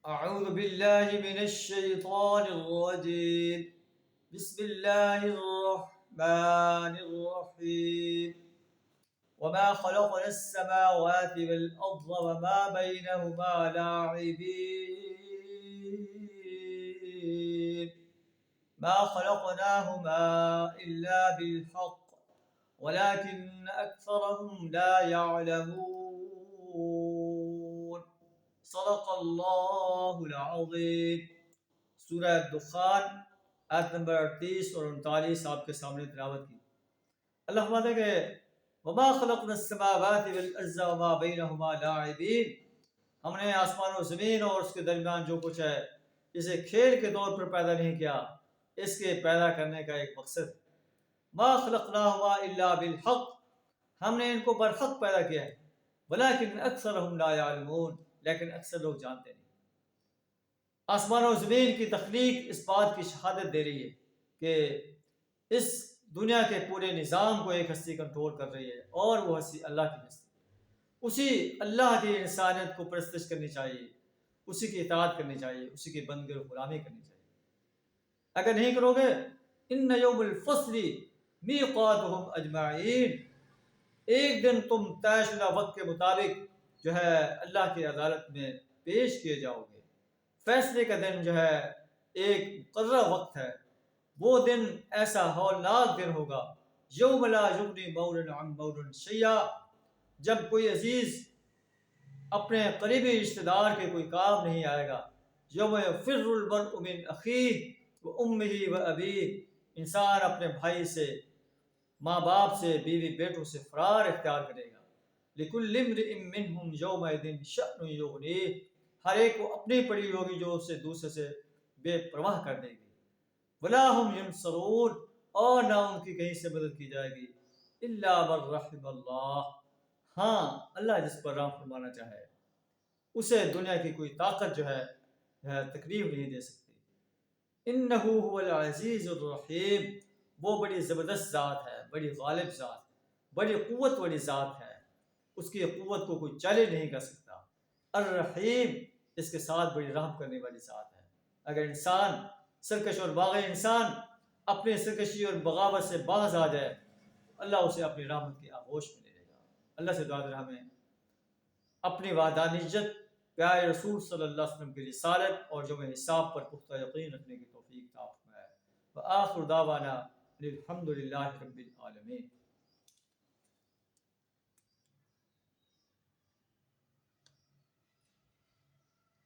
أعوذ بالله من الشيطان الرجيم. بسم الله الرحمن الرحيم. وما خلقنا السماوات والأرض وما بينهما لاعبين ما خلقناهما إلا بالحق ولكن أكثرهم لا يعلمون. صدق اللہ العظیم. سورہ دخان آیت نمبر 38 اور 39 آپ کے سامنے تلاوت کی. اللہ فرماتے ہیں کہ وما خلقنا السماوات والارض وما بینہما لاعبین، ہم نے آسمان و زمین اور اس کے درمیان جو کچھ ہے اسے کھیل کے طور پر پیدا نہیں کیا، اس کے پیدا کرنے کا ایک مقصد. ما خلقناہما الا بالحق، ہم نے ان کو برحق پیدا کیا ہے. ولکن اکثرهم لا یعلمون، لیکن اکثر لوگ جانتے نہیں. آسمان و زمین کی تخلیق اس بات کی شہادت دے رہی ہے کہ اس دنیا کے پورے نظام کو ایک ہستی کنٹرول کر رہی ہے، اور وہ ہستی اللہ کی ہستی. اسی اللہ کی انسانیت کو پرستش کرنی چاہیے، اسی کی اطاعت کرنی چاہیے، اسی کی بندگی و غلامی کرنی چاہیے. اگر نہیں کرو گے ان یوم الفصل میقاتہم اجمعین، ایک دن تم طے شدہ وقت کے مطابق جو ہے اللہ کی عدالت میں پیش کیے جاؤ گے. فیصلے کا دن جو ہے ایک مقررہ وقت ہے. وہ دن ایسا ہولناک دن ہوگا، یوم لا یغنی مولن عن مولن شیئا، جب کوئی عزیز اپنے قریبی رشتہ دار کے کوئی کام نہیں آئے گا. یوم یفر المرء من اخیہ وامہ وابیہ، انسان اپنے بھائی سے، ماں باپ سے، بیوی بیٹوں سے فرار اختیار کرے گا. لِكُلِّ امْرِئٍ مِّنْهُمْ يَوْمَئِذٍ شَأْنٌ يُغْنِيهِ، ہر ایک کو اپنی پڑی ہوگی جو اسے دوسرے سے بے پرواہ کر دے گی. وَلَا هُمْ يُنصَرُونَ، اور نہ ان کی کہیں سے مدد کی جائے گی. إِلَّا مَن رَحِمَ اللَّهُ، ہاں اللہ جس پر رحم فرمانا چاہے، اسے دنیا کی کوئی طاقت جو ہے تکلیف نہیں دے سکتی. إِنَّهُ هُوَ الْعَزِيزُ الرَّحِيمُ، وہ بڑی زبردست ذات ہے، بڑی غالب ذات، بڑی قوت والی ذات ہے، اس کی قوت کو کوئی چیلنج نہیں کر سکتا. الرحیم، اس کے ساتھ بڑی رحم کرنے والی ذات ہے. اگر انسان سرکش اور باغی انسان اپنی سرکشی اور بغاوت سے باز آ جائے، اللہ اسے اپنی رحمت کی آغوش میں لے لے گا. اللہ سے دعا ہے ہمیں اپنی وحدانیت، پیارے رسول صلی اللہ علیہ وسلم کی رسالت اور یوم حساب پر پختہ یقین رکھنے کی توفیق عطا فرمائے. وآخر دعوانا الحمد للہ رب العالمین.